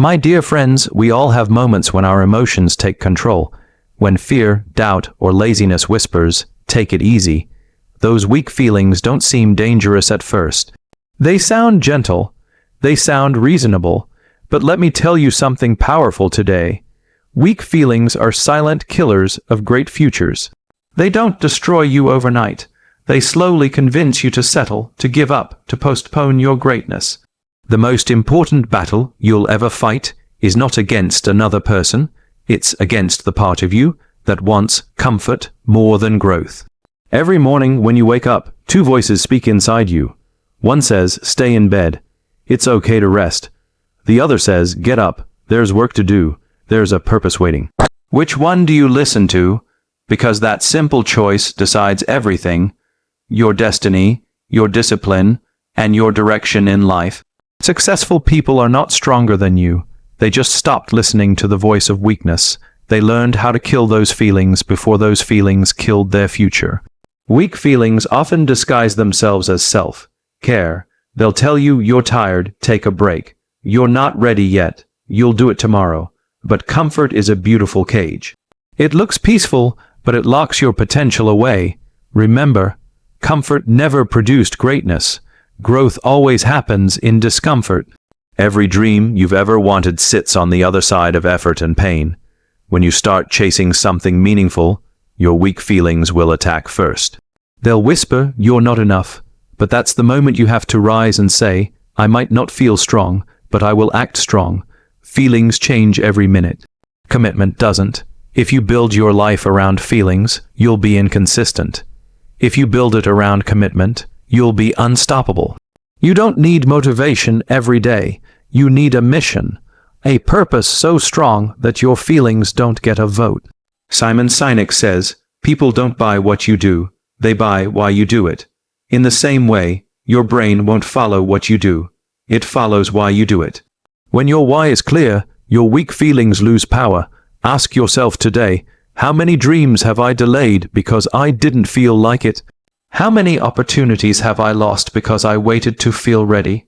My dear friends, we all have moments when our emotions take control. When fear, doubt, or laziness whispers, "Take it easy." Those weak feelings don't seem dangerous at first. They sound gentle. They sound reasonable. But let me tell you something powerful today. Weak feelings are silent killers of great futures. They don't destroy you overnight. They slowly convince you to settle, to give up, to postpone your greatness. The most important battle you'll ever fight is not against another person. It's against the part of you that wants comfort more than growth. Every morning when you wake up, two voices speak inside you. One says, "Stay in bed. It's okay to rest." The other says, "Get up. There's work to do. There's a purpose waiting." Which one do you listen to? Because that simple choice decides everything: your destiny, your discipline, and your direction in life. Successful people are not stronger than you. They just stopped listening to the voice of weakness. They learned how to kill those feelings before those feelings killed their future. Weak feelings often disguise themselves as self-care. They'll tell you you're tired, take a break. You're not ready yet, you'll do it tomorrow. But comfort is a beautiful cage. It looks peaceful, but it locks your potential away. Remember, comfort never produced greatness. Growth always happens in discomfort. Every dream you've ever wanted sits on the other side of effort and pain. When you start chasing something meaningful, your weak feelings will attack first. They'll whisper, "You're not enough." But that's the moment you have to rise and say, "I might not feel strong, but I will act strong." Feelings change every minute. Commitment doesn't. If you build your life around feelings, you'll be inconsistent. If you build it around commitment, you'll be unstoppable. You don't need motivation every day. You need a mission, a purpose so strong that your feelings don't get a vote. Simon-Sinek says, "People don't buy what you do, they buy why you do it." In the same way, your brain won't follow what you do. It follows why you do it. When your why is clear, your weak feelings lose power. Ask yourself today, how many dreams have I delayed because I didn't feel like it? How many opportunities have I lost because I waited to feel ready?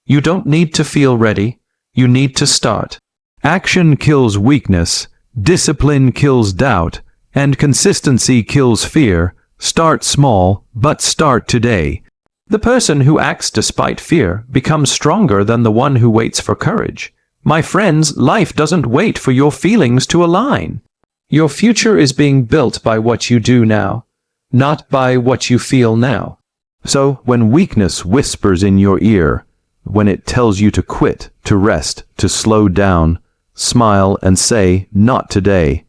You don't need to feel ready. You need to start. Action kills weakness, discipline kills doubt, and consistency kills fear. Start small, but start today. The person who acts despite fear becomes stronger than the one who waits for courage. My friends, life doesn't wait for your feelings to align. Your future is being built by what you do now, not by what you feel now. So, when weakness whispers in your ear, when it tells you to quit, to rest, to slow down, smile and say, "Not today.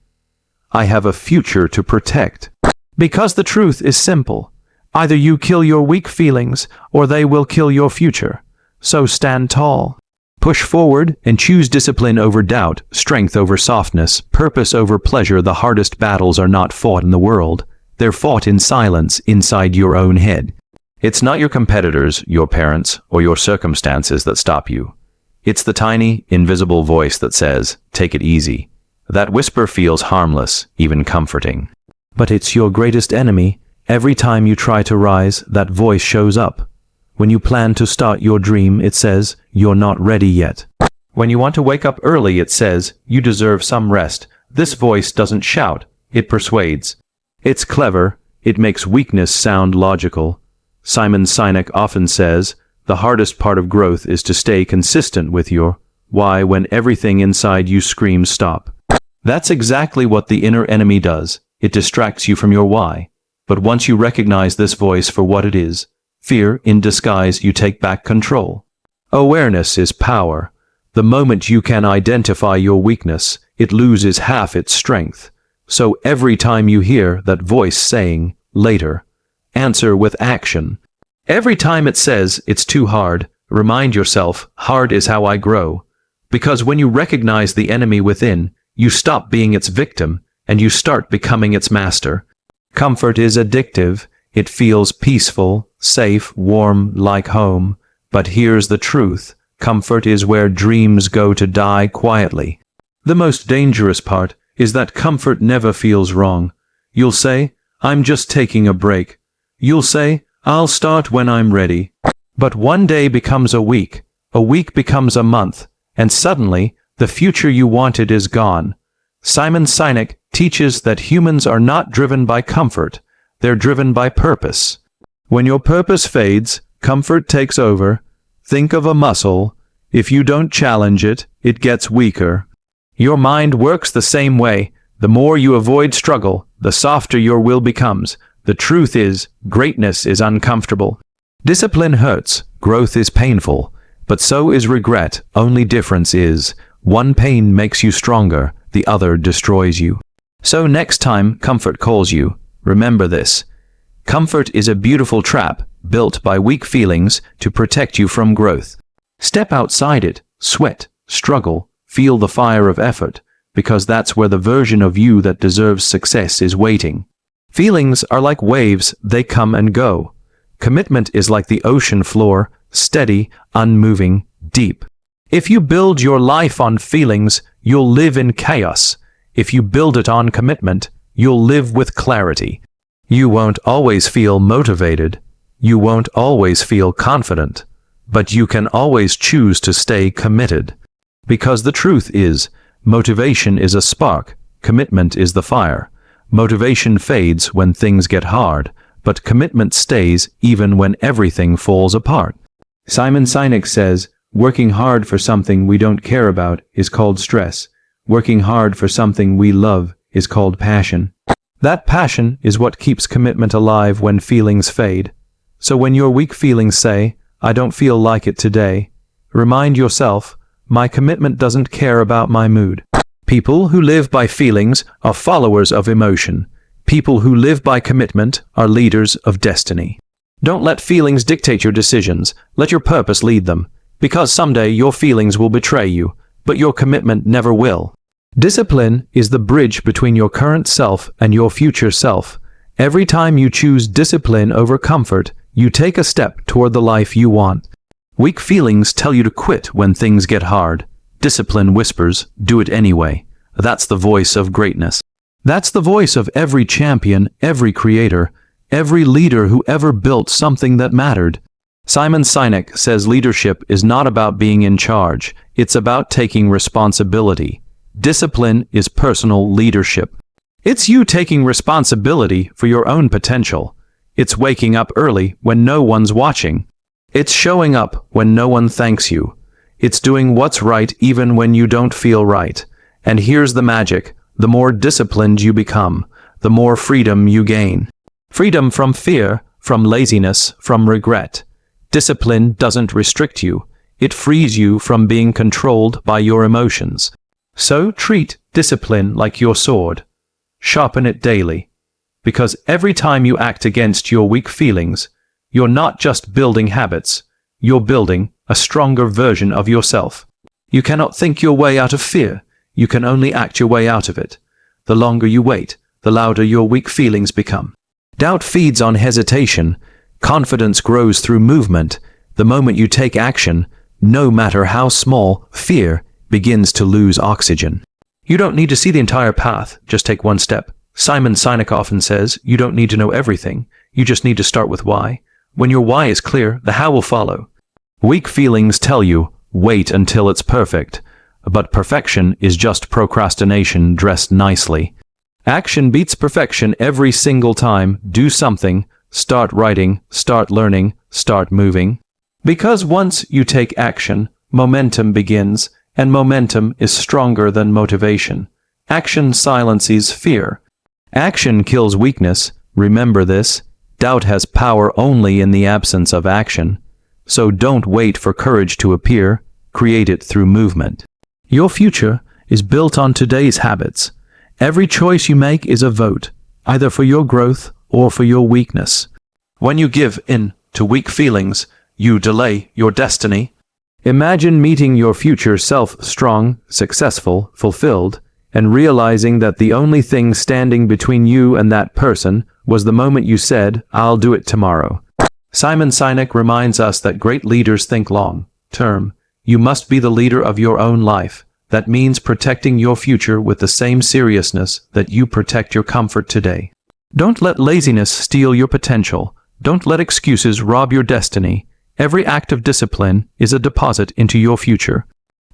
I have a future to protect." Because the truth is simple. Either you kill your weak feelings, or they will kill your future. So stand tall. Push forward and choose discipline over doubt, strength over softness, purpose over pleasure. The hardest battles are not fought in the world. They're fought in silence inside your own head. It's not your competitors, your parents, or your circumstances that stop you. It's the tiny, invisible voice that says, "Take it easy." That whisper feels harmless, even comforting. But it's your greatest enemy. Every time you try to rise, that voice shows up. When you plan to start your dream, it says, "You're not ready yet." When you want to wake up early, it says, "You deserve some rest." This voice doesn't shout, it persuades. It's clever, it makes weakness sound logical. Simon-Sinek often says, the hardest part of growth is to stay consistent with your why when everything inside you screams stop. That's exactly what the inner enemy does. It distracts you from your why. But once you recognize this voice for what it is, fear in disguise, you take back control. Awareness is power. The moment you can identify your weakness, it loses half its strength. So every time you hear that voice saying, "Later," answer with action. Every time it says, "It's too hard," remind yourself, "Hard is how I grow." Because when you recognize the enemy within, you stop being its victim and you start becoming its master. Comfort is addictive. It feels peaceful, safe, warm, like home. But here's the truth. Comfort is where dreams go to die quietly. The most dangerous part is that comfort never feels wrong. You'll say, "I'm just taking a break." You'll say, "I'll start when I'm ready." But one day becomes a week becomes a month, and suddenly, the future you wanted is gone. Simon-Sinek teaches that humans are not driven by comfort, they're driven by purpose. When your purpose fades, comfort takes over. Think of a muscle. If you don't challenge it, it gets weaker. Your mind works the same way. The more you avoid struggle, the softer your will becomes. The truth is, greatness is uncomfortable. Discipline hurts, growth is painful, but so is regret. Only difference is, one pain makes you stronger, the other destroys you. So next time comfort calls you, remember this. Comfort is a beautiful trap built by weak feelings to protect you from growth. Step outside it, sweat, struggle, feel the fire of effort, because that's where the version of you that deserves success is waiting. Feelings are like waves, they come and go. Commitment is like the ocean floor, steady, unmoving, deep. If you build your life on feelings, you'll live in chaos. If you build it on commitment, you'll live with clarity. You won't always feel motivated. You won't always feel confident. But you can always choose to stay committed. Because the truth is, motivation is a spark, commitment is the fire. Motivation fades when things get hard, but commitment stays even when everything falls apart. Simon-Sinek says, working hard for something we don't care about is called stress. Working hard for something we love is called passion. That passion is what keeps commitment alive when feelings fade. So when your weak feelings say, I don't feel like it today, remind yourself, my commitment doesn't care about my mood. People who live by feelings are followers of emotion. People who live by commitment are leaders of destiny. Don't let feelings dictate your decisions. Let your purpose lead them. Because someday your feelings will betray you, but your commitment never will. Discipline is the bridge between your current self and your future self. Every time you choose discipline over comfort, you take a step toward the life you want. Weak feelings tell you to quit when things get hard. Discipline whispers, do it anyway. That's the voice of greatness. That's the voice of every champion, every creator, every leader who ever built something that mattered. Simon-Sinek says leadership is not about being in charge. It's about taking responsibility. Discipline is personal leadership. It's you taking responsibility for your own potential. It's waking up early when no one's watching. It's showing up when no one thanks you. It's doing what's right even when you don't feel right. And here's the magic. The more disciplined you become, the more freedom you gain. Freedom from fear, from laziness, from regret. Discipline doesn't restrict you. It frees you from being controlled by your emotions. So treat discipline like your sword. Sharpen it daily. Because every time you act against your weak feelings, you're not just building habits, you're building a stronger version of yourself. You cannot think your way out of fear. You can only act your way out of it. The longer you wait, the louder your weak feelings become. Doubt feeds on hesitation. Confidence grows through movement. The moment you take action, no matter how small, fear begins to lose oxygen. You don't need to see the entire path, just take one step. Simon-Sinek often says, you don't need to know everything, you just need to start with why. When your why is clear, the how will follow. Weak feelings tell you, wait until it's perfect. But perfection is just procrastination dressed nicely. Action beats perfection every single time. Do something. Start writing, start learning, start moving. Because once you take action, momentum begins, and momentum is stronger than motivation. Action silences fear. Action kills weakness. Remember this. Doubt has power only in the absence of action. So don't wait for courage to appear. Create it through movement. Your future is built on today's habits. Every choice you make is a vote, either for your growth or for your weakness. When you give in to weak feelings, you delay your destiny. Imagine meeting your future self strong, successful, fulfilled, and realizing that the only thing standing between you and that person was the moment you said, I'll do it tomorrow. Simon-Sinek reminds us that great leaders think long term. You must be the leader of your own life. That means protecting your future with the same seriousness that you protect your comfort today. Don't let laziness steal your potential. Don't let excuses rob your destiny. Every act of discipline is a deposit into your future.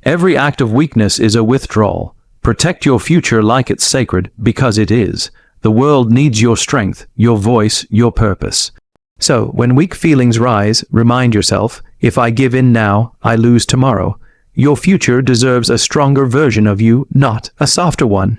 Every act of weakness is a withdrawal. Protect your future like it's sacred, because it is. The world needs your strength, your voice, your purpose. So, when weak feelings rise, remind yourself, if I give in now, I lose tomorrow. Your future deserves a stronger version of you, not a softer one.